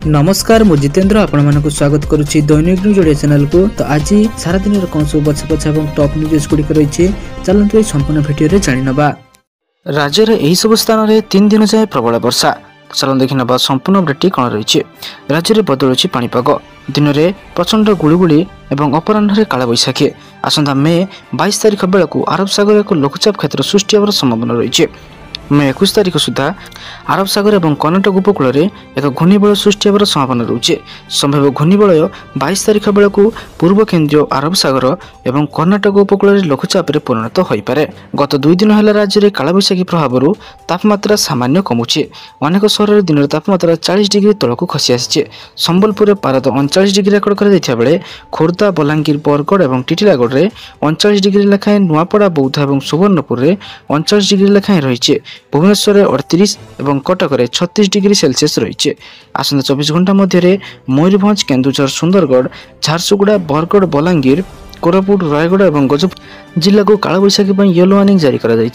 नमस्कार मु जितेंद्र आपण मानक स्वागत करुच्ची दैनिक न्यूज ओडिया चैनल को। तो आज सारा दिन कौन सब बछा बछा और टॉप न्यूज गुड़िक रही चलते संपूर्ण भिडियो जानी नवा। राज्य में यही सब स्थान में 3 दिन जाए प्रबल वर्षा। चलो देखि नवा संपूर्ण अपडेट कौन रही। राज्य में बदलुची पाणीपाग, दिन में प्रचंड गुड़गुड़ी और अपराह्न कालबैशाखी। आसंता मे 22 तारिख बेलू अरब सागर एक लघुचाप क्षेत्र सृष्टि होवर संभावना रही। मे 21 तारिख सुधा अरब सागर और कर्णाटक उपकूल में एक घूर्णिबलय सृष्टि होवर संभावना रही। संभाव्य घूर्णिबलय 22 तारिख बेलू पूर्व केन्द्रीय अरब सागर और कर्णाटक उपकूल में लघुचाप परिणत हो पारे। गत 2 दिन है राज्य में कालबैशाखी प्रभाव तापमात्रा सामान्य कमुची। अनेक सहर में दिन में तापमात्रा 40 डिग्री तलक खसी आसी। संबलपुर पारद 39 डिग्री रेकर्ड कर बेले खोर्धा, बलांगीर, बरगढ़ और टिटिलागढ़ में 39 डिग्री लेखाएं, नुआपड़ा, बौद्ध और सुवर्णपुर में 39 डिग्री लेखाएं रही। भुवनेश्वर 38 और कटक में 36 डिग्री सेल्सियस रही। आसंता 24 घंटा मध्य मयूरभंज, केन्दुझर, सुंदरगढ़, झारसुगुड़ा, बरगढ़, बलांगीर, कोरापुट, रायगढ़ और गजपति जिला को कालबैशाखी येलो वार्निंग जारी कर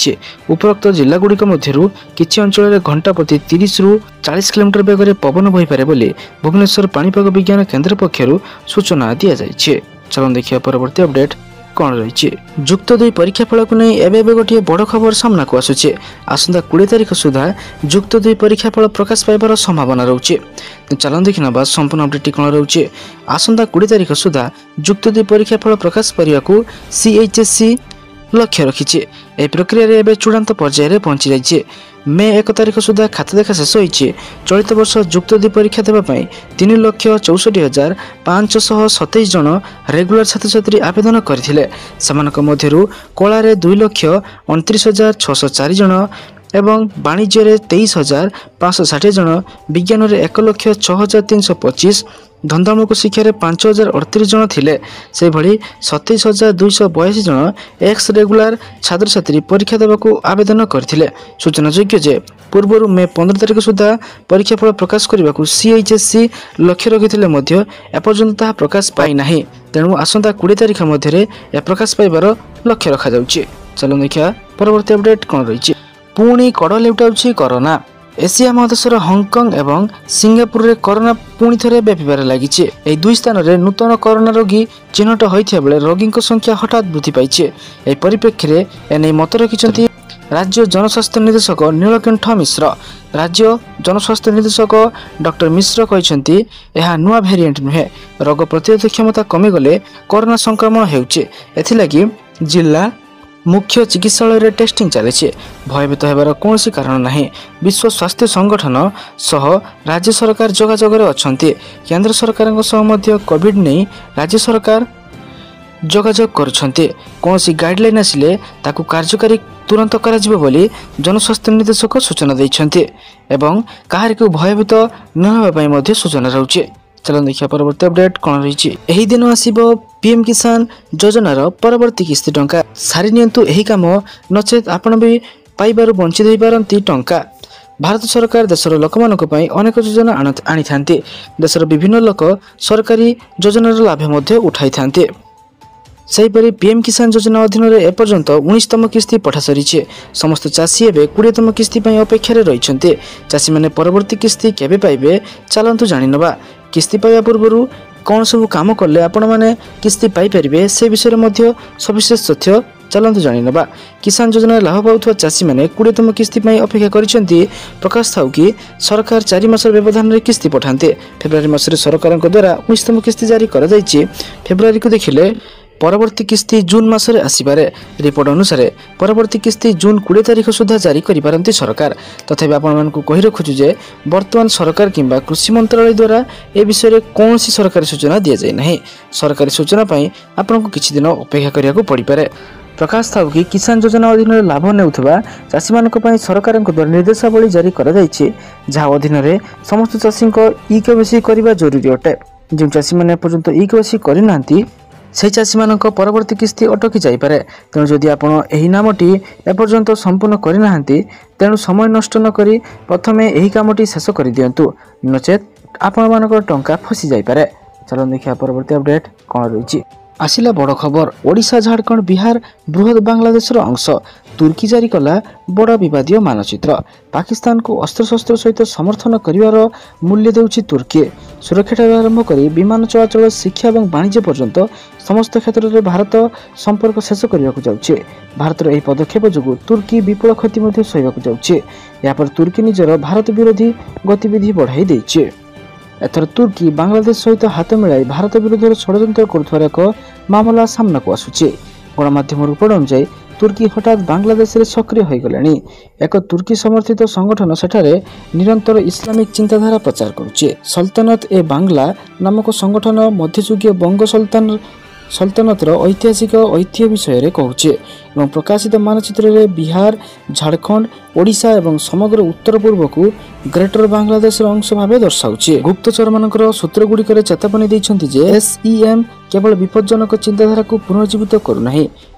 उपरोक्त जिलागुड़िक मध्य किसी अंचल में घंटा प्रति 30 रु 40 किलोमीटर बेग पवन बहीपे बोली भुवनेश्वर पाणीपाग विज्ञान केन्द्र पक्षर सूचना दी जाए। चलो देखिए परवर्ती अपडेट कौन रही। जुक्त 2 परीक्षा फल को नहीं एवं गोटे बड़ खबर सामना को आसुचे। आसंता 20 तारिख सुधा जुक्त 2 परीक्षा फल प्रकाश पाइबार संभावना रही। चलो देखना बा संपूर्ण अपडेट कौन रही। आसंता 20 तारिख सुधा जुक्त 2 परीक्षा फल प्रकाश करने को CHSE लक्ष्य रखी। यह प्रक्रिया एवं चूड़ांत पर्यायर पहुंची जाइए। मे 1 तारिख सुधा खाता देखा शेष होती। चलित वर्ष जुक्त 2 परीक्षा देवाई 3,64,527 जन रेगुलर छात्र छात्री आवेदन करथिले। सेमानक मध्यरु कला 2,29,604 जन एवं वाणिज्य 23,560 जन, विज्ञान 1,06,325, धंदामूलक शिक्षा 5,038 जन थिले। से भली 27,282 जन एक्स रेगुलर छात्र छात्री परीक्षा देवाक आवेदन करथिले। सूचनायोग्य जे पूर्व मे 15 तारिख सुधा परीक्षा फल प्रकाश करने को CHSE लक्ष्य रखिथिले मध्य एपर्यंत ताहा प्रकाश पाई नाही। तेणु आसंता 20 तारिख मध्य प्रकाश पाइबार लक्ष्य रखा जाउछि। चलो देखिया परवर्ती अपडेट कौन रही। पुणी कड़ लेउटाउछि कोरोना। एशिया महादेशर हांगकांग और सिंगापुर में कोरोना पुणी थे व्यापार लगी। यह 2 स्थान में नूतन कोरोना रोगी चिन्हट होता बेले रोगी संख्या हठात वृद्धि पाई। यह परिप्रेक्षी में एने मत रखिंट राज्य जनस्वास्थ्य निर्देशक नीलकंठ मिश्र। राज्य जनस्वास्थ्य निर्देशक डॉक्टर मिश्र कहते यह नुआ वेरिएंट नुहे, रोग प्रतिरोध क्षमता कमिगले कोरोना संक्रमण होगी। जिला मुख्य चिकित्सालय टेस्टिंग चली। भयभीत होबार कौन कारण नहीं। विश्व स्वास्थ्य संगठन सह राज्य सरकार जोगाजोग अच्छा। केंद्र सरकार कोविड नहीं राज्य सरकार जोगाजोग करुछन्ते। कौन गाइडलाइन आसिले ताकू कार्यकारी तुरंत करा बोली जनस्वास्थ्य निर्देशक सूचना देइछन्ते एवं काहार को भयभीत न होबा मध्य सूचना रहउचे। चलो देखिए परवर्ती अपडेट कौन रही। यही दिन आसीबो PM किसान योजनार परवर्ती किस्ती टंका। सारी नियंतु यही काम नचेत आपण भी पाइबारु वंचित होई पारंती टंका। भारत सरकार देशर लोकमानक पई अनेक योजना आनी थांते। देशर विभिन्न लोक सरकारी योजनार लाभ मध्य उठाई थांते। सेहीपरि PM किसान योजना अधीन एपर्यंत 19तम किस्ती पठा सरी। समस्त चाषी एवं 20तम किस्ती अपेक्षा रही। चाषी मैंने परवर्ती किस्ती केबे पाइबे चलतु जानी नवा। किस्ती पाइबा पूर्व कौन सब काम कले आपण मैंने किस्ती पाइपर से विषय में सविशेष तथ्य चलतु जानी नवा। किसान योजना लाभ पाउथुवा चाषी मैंने 20तम किस्ती अपेक्षा करिसेंती। प्रकाश थाउ कि सरकार 4 मास व्यवधान में किस्ती पठाते। फेब्रुआरी मासरे सरकार द्वारा 19तम किस्ती जारी कर जाइए। फेब्रुआरी को देखिले परवर्ती किस्ती जून मासरे आसीबारे। रिपोर्ट अनुसार परवर्ती किस्ती जून 20 तारिख सुधा जारी करिपारंती सरकार। तथापि आपण मानकु कहि रखुछु जे वर्तमान सरकार किंबा कृषि मंत्रालय द्वारा ए विषय रे कोनसी सरकारी सूचना दिया जाय नाही। सरकारी सूचना पई आपनको किछि दिन अपेक्षा करिया को पड़ी पारे। प्रकाश थाउ कि किसान योजना अधीन लाभ नेउथबा चाषी मानक पई सरकार द्वारा निर्देशावली जारी करा जायछि, जहा अधीन रे समस्त चाषी को ई-केवाईसी करबा जरूरी अटे। जे चाषी माने पर्यंत ई-केवाईसी करि नांती से चाषी मान परवर्ती किस्ती अटकी जापे। तेणु जदि आपण यही नामटी एपर्यंत संपूर्ण करना तेणु समय नष्ट नक प्रथम यही कामटी शेष कर दिंतु, नचेत आपण मान टंका फसी जापे। चलो देखिए परवर्ती अपडेट कौन रही। आसिला बड़ खबर। ओडिशा, झारखंड, बिहार बृहत बांग्लादेशर अंश तुर्की जारी कला बड़ विवादीय मानचित्र। पाकिस्तान को अस्त्रशस्त्र सहित समर्थन करिवार मूल्य देउछि तुर्की। सुरक्षा आरंभ करी विमान चलाचल, शिक्षा और वाणिज्य पर्यंत समस्त क्षेत्र में भारत संपर्क शेष करने को जाउछि। भारतर यह पदक्षेप जो तुर्की विपुल क्षति सहवाक जाउछि। यापर तुर्की निजर भारत विरोधी गतिविधि बढ़ाई देइछि। एथर तुर्की बांग्लादेश सहित हाथ मिलाई भारत विरोध षड्यंत्र करुथवार एक मामला सामना को आसुछि। गणमाध्यम रिपोर्ट अनुसार तुर्की हठात बांग्लादेश रे सक्रिय हो गलानी। एक तुर्की समर्थित संगठन सेठारे निरंतर इस्लामिक चिंताधारा प्रचार करुछि। सल्तनत ए बांग्ला नामक संगठन मध्ययुगीय बंग सल्तनतर ऐतिहासिक ऐतिह्य विषय कहूचे और प्रकाशित मानचित्र रे बिहार, झारखंड, ओडिशा और समग्र उत्तर पूर्व को ग्रेटर बांग्लादेश अंश भाव दर्शाऊे। गुप्तचर मानकर सूत्र गुड़िक चेतावनी देइछन्ति जे एसईएम केवल विपज्जनक चिंताधारा को पुनर्जीवित करूना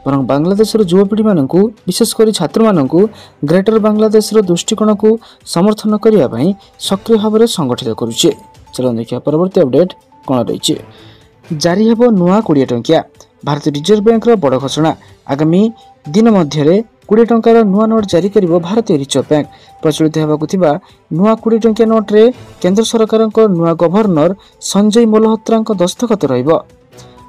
बर बांग्लादेश युवपीढ़ी मानक विशेषकर छात्र मानक ग्रेटर बांग्लादेश दृष्टिकोण को समर्थन करने सक्रिय भाव में संगठित करुचे। चलो देखिए परवर्ती अपडेट कौन रही। जारी हेब नुआ 20 टंकिया। भारतीय रिजर्व बैंक बड़ घोषणा। आगामी दिन मध्य 20 टंकार नुआ नोट जारी कर भारतीय रिजर्व बैंक। प्रचलित होगा नुआ 20 टंकिया नोट रे केंद्र सरकार नुआ गवर्नर संजय मल्होत्रा दस्तखत रहिबो।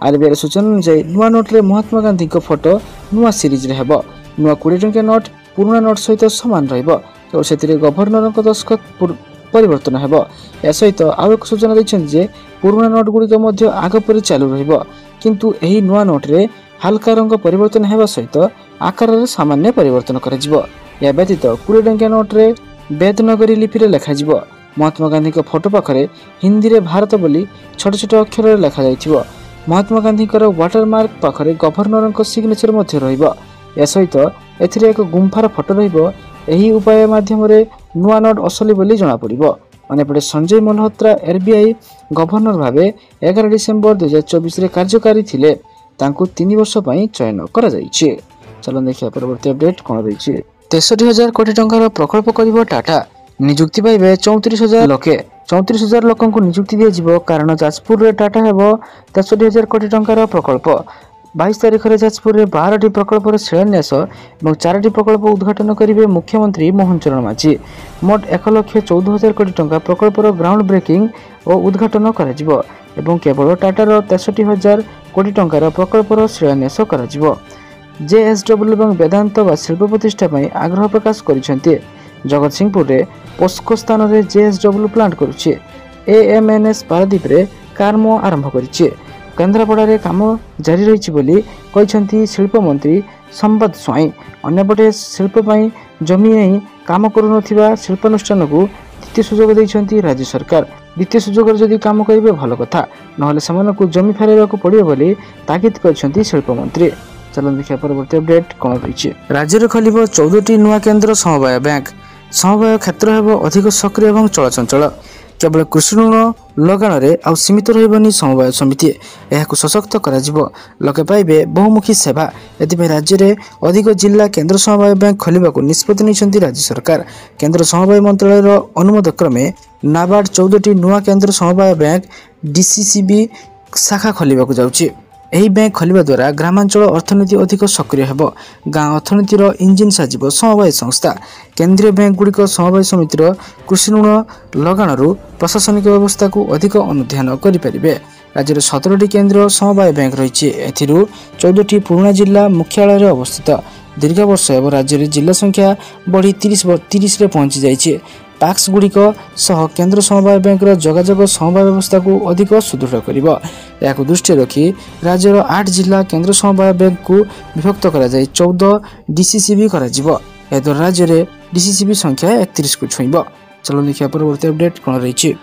आरबीआई सूचना अनुसार नुआ नोट रे महात्मा गांधी फोटो नुआ सीरीज रे हेबो। नुआ 20 टंकिया नोट पुराना नोट सहित सामान रहिबो और सेतिरे गवर्नर दस्तखत परिवर्तन हेबो। या सहित आउ एक सूचना दैछन्ति जे पुराना नोट गुड़िक मध्य आग परि चालू रहिबो, किंतु एही नुआ नोट रे हल्का रंग परिवर्तन हेबा सहित आकार रे सामान्य परिवर्तन कराजिबो। या व्यतीत 20 टंकिया नोट रे बेदनगरी लिपि रे लिखाजिबो। महात्मा गांधी को फोटो पाखरे हिंदी रे भारत बोली छोट छोट अक्षर रे लिखा जाइथिबो। महात्मा गांधी को वाटरमार्क पाखरे गवर्नर सिग्नेचर मध्य रहिबो। या सहित एथिरे एक गुंफार फोटो रहिबो। एही उपाय माध्यम रे नुआ नोट असली बोली जना पड़िबो। अन्यपटे संजय मल्होत्रा आरबीआई गवर्नर भावे 11 डिसेम्बर 2024 रे कार्यकारी थिले। तांको 3 वर्ष पई चयन करा जाइछे। चलो देखिए परवर्ती अपडेट कोन रहिछे। 63,000 कोटी टंकार प्रकल्प करिवो टाटा। नियुक्ति पाइबे 34,000 लोके। 34,000 लोकन को नियुक्ति दिया जिवो। कारण जाजपुर रे टाटा हेबो 63,000 कोटी टंकार प्रकल्प। 22 तारिख में जाजपुर में 12टी प्रकल्प शिलान्यास और 4टी प्रकल्प उद्घाटन करेंगे मुख्यमंत्री मोहन चरण माझी। मोट 1,14,000 कोटी टंका प्रकल्पर ग्राउंड ब्रेकिंग और उद्घाटन करा केवल टाटार 63,000 कोटी टंकार प्रकल्पर शिलान्यास करा। जेएसडब्ल्यू और वेदांत व शिल्प प्रतिष्ठा आग्रह प्रकाश कर जगतसिंहपुर में पोस्को स्थान में जेएसडब्ल्यू प्लांट करुचे। एएमएनएस पारादीप रे कार्म आरंभ करिছে। केन्द्रापड़ा काम जारी रही शिल्प मंत्री संपद स्वाई। अन्यपटे शिल्प जमी नहीं काम करुनथिबा शिल्पानुष्ठान को द्वितीय सुजोग देइछन्ति राज्य सरकार। द्वितीय सुजोग जदि काम करिवे भल कथा, नहले सेमानकु जमी फेराइबाकु पड़िबो बोली ताकीद करछन्ति शिल्प मंत्री। चलो देखिए परवर्ती अपडेट कौन रही। राज्य में खोल 14टी नुआ केन्द्र समवाय बैंक। समवाय क्षेत्र हेब अधिक सक्रिय और चलचंचल। केवल कृषि ऋण लगाण में सीमित रही समवाय समिति। यह सशक्त कर लोके पाइबे बहुमुखी सेवा। एथि राज्य में अधिक जिला केन्द्र समवाय बैंक खोलने को निष्पत्ति नहीं राज्य सरकार। केन्द्र समवाय मंत्रालय अनुमोदन क्रमे नाबार्ड 14टी नुआ केन्द्र समवाय बैंक डीसीसीबी शाखा खोलने जाउछि। एही बैंक खोलिबा द्वारा ग्रामांचल अर्थनीति अधिक सक्रिय हेबो। गाँ अर्थनीतिर इंजिन साजिबो समवाय संस्था। केंद्रीय बैंक गुड़िक समवाय समितिर कृषि ऋण लगाणु प्रशासनिक व्यवस्था को अधिक अनुध्यान करिपारिबे। राज्य में 17टी केंद्र समवाय बैंक रही। एथिरु 14टी पुराना जिला मुख्यालय अवस्थित। दीर्घ वर्ष एवं राज्य में जिला संख्या बढ़ी 30 रे पहुंची जाइए। पैक्स गुड़िक सह केंद्र समवाय बैंक जोगाजोग समवाय व्यवस्था को अधिक सुदृढ़ कर दृष्टि रखी राज्यर 8 जिला केंद्र समवाय बैंक को विभक्त कर 14 डीसीसीबी कर राज्य में डीसीसीबी संख्या 31 को छुईब। चलो देखिए परवर्ती अपडेट कौन रही।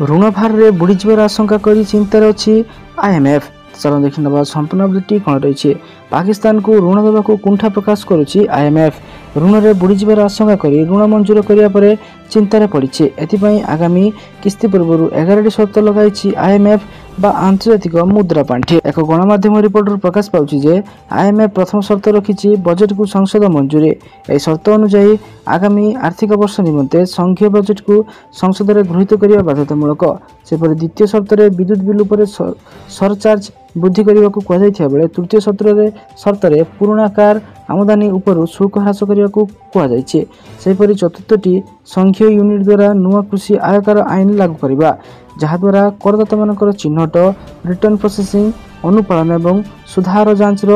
ऋण भार में बुड़ीजर आशंका कर चिंतार अच्छी आईएमएफ। चलो देखी ना संपूर्ण अपडेट कौन रही। पाकिस्तान को ऋण देवा कुंठा प्रकाश करुच्ची आईएमएफ। ऋण में बुड़ीजर आशंका कर ऋण मंजूर करने चिंतार पड़ी। एथिपाई आगामी किस्ती पूर्व 11टी शर्त लगाई आईएमएफ बा आंतर्जातिक मुद्रा पांठि। एक गणमाध्यम रिपोर्ट प्रकाश पाउछि जे आईएमएफ प्रथम शर्त रखिछि बजेट को संसद मंजूरी। यह शर्त अनुसार आगामी आर्थिक वर्ष निमंते संघीय बजेट को संसद में गृहीत करने बाध्यतामूलक। सेपरि द्वितीय शर्त में विद्युत बिल उपर सरचार्ज ବୃଦ୍ଧି କରିବାକୁ କୁହାଯାଇଥିବା ବେଳେ ତୃତୀୟ ସର୍ତ୍ତରେ ପୁରୁଣା କାର ଆମଦାନୀ ଉପରୁ ଶୁଳ୍କ ହ୍ରାସ କରିବାକୁ କୁହାଯାଇଛି। ସେହିପରି ଚତୁର୍ଥଟି ସଂଘୀୟ ୟୁନିଟ୍ ଦ୍ୱାରା ନୂଆ କୃଷି ଆୟକର ଆଇନ ଲାଗୁ କରିବା, ଯାହାଦ୍ୱାରା କରଦାତାମାନଙ୍କର ଚିହ୍ନଟ, ରିଟର୍ଣ୍ଣ ପ୍ରୋସେସିଂ, ଅନୁପାଳନ ଏବଂ ସୁଧାର ଯାଞ୍ଚର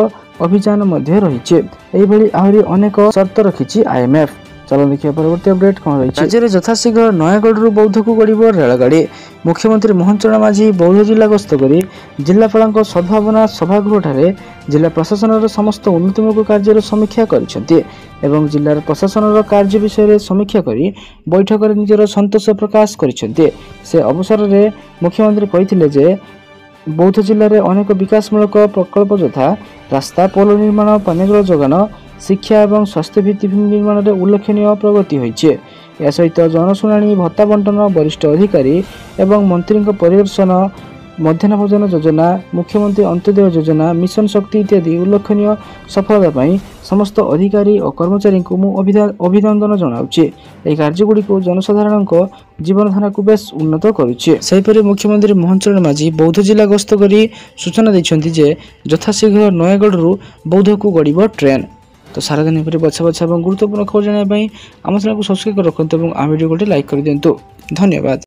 ଅଭିଯାନ ମଧ୍ୟ ରହିଛି। ଏହିଭଳି ଆହୁରି ଅନେକ ସର୍ତ୍ତ ରଖିଛି IMF। ଚାଲ ଦେଖିବା ପରବର୍ତ୍ତୀ ଅପଡେଟ୍ କ'ଣ ରହିଛି। ରାଜ୍ୟରେ ଯଥାଶୀଘ୍ର ନୟାଗଡ଼ରୁ ବୌଦ୍ଧକୁ ଗଡ଼ିବ ରେଳଗାଡ଼ି। ମୁଖ୍ୟମନ୍ତ୍ରୀ ମୋହନ ଚରଣ ମାଝୀ ବୌଦ୍ଧ ଜିଲ୍ଲା ଗସ୍ତ କରି ଜିଲ୍ଲାପାଳଙ୍କ ସଦ୍ଭାବନା ସଭାଗୃହଠାରେ ଜିଲ୍ଲା ପ୍ରଶାସନର ସମସ୍ତ ଉନ୍ନତିମୂଳକ କାର୍ଯ୍ୟର ସମୀକ୍ଷା କରିଛନ୍ତି ଏବଂ ଜିଲ୍ଲାର ପ୍ରଶାସନର କାର୍ଯ୍ୟ ବିଷୟରେ ସମୀକ୍ଷା କରି ବୈଠକରେ ନିଜର ସନ୍ତୋଷ ପ୍ରକାଶ କରିଛନ୍ତି। ସେ ଅବସରରେ ମୁଖ୍ୟମନ୍ତ୍ରୀ କହିଥିଲେ ଯେ ବୌଦ୍ଧ ଜିଲ୍ଲାରେ ଅନେକ ବିକାଶମୂଳକ ପ୍ରକଳ୍ପ ଯଥା ରାସ୍ତା, ପୋଲ ନିର୍ମାଣ, ପାନୀୟ ଜଳ ଯୋଗାଣ, ଶିକ୍ଷା ଏବଂ ସ୍ୱାସ୍ଥ୍ୟ ଭିତ୍ତିଭୂମି ନିର୍ମାଣରେ ଉଲ୍ଲେଖନୀୟ ପ୍ରଗତି ହୋଇଛି। ଏହା ସହିତ ଜନଶୁଣାଣି, ଭତ୍ତା ବଣ୍ଟନ, ବରିଷ୍ଠ ଅଧିକାରୀ ଏବଂ ମନ୍ତ୍ରୀଙ୍କ ପରିଦର୍ଶନ, ମଧ୍ୟାହ୍ନ ଭୋଜନ ଯୋଜନା, ମୁଖ୍ୟମନ୍ତ୍ରୀ ଅନ୍ତ୍ୟୋଦୟ ଯୋଜନା, ମିଶନ ଶକ୍ତି ଇତ୍ୟାଦି ଉଲ୍ଲେଖନୀୟ ସଫଳତା ପାଇଁ ସମସ୍ତ ଅଧିକାରୀ ଓ କର୍ମଚାରୀଙ୍କୁ ମୁଁ ଅଭିନନ୍ଦନ ଜଣାଉଛି। ଏହି କାର୍ଯ୍ୟଗୁଡ଼ିକୁ ଜନସାଧାରଣଙ୍କ ଜୀବନଧାରାକୁ ବେଶ ଉନ୍ନତ କରୁଛି। ସେହିପରି ମୁଖ୍ୟମନ୍ତ୍ରୀ ମୋହନ ଚରଣ ମାଝୀ ବୌଦ୍ଧ ଜିଲ୍ଲା ଗସ୍ତ କରି ସୂଚନା ଦେଇଛନ୍ତି ଯେ ଯଥାଶୀଘ୍ର ନୟାଗଡ଼ରୁ ବୌଦ୍ଧକୁ ଗଡ଼ିବ ଟ୍ରେନ୍। ତ ସାରାଦିନ ଉପରେ ବଛା ଏବଂ ଗୁରୁତ୍ୱପୂର୍ଣ୍ଣ ଖବର ଜାଣିବା ପାଇଁ ଆମ ଚ୍ୟାନେଲକୁ ସବସ୍କ୍ରାଇବ୍ କରି ରଖନ୍ତୁ ଏବଂ ଆମ ଭିଡ଼ିଓ ଗୋଟେ ଲାଇକ୍ କରିଦିଅନ୍ତୁ। ଧନ୍ୟବାଦ।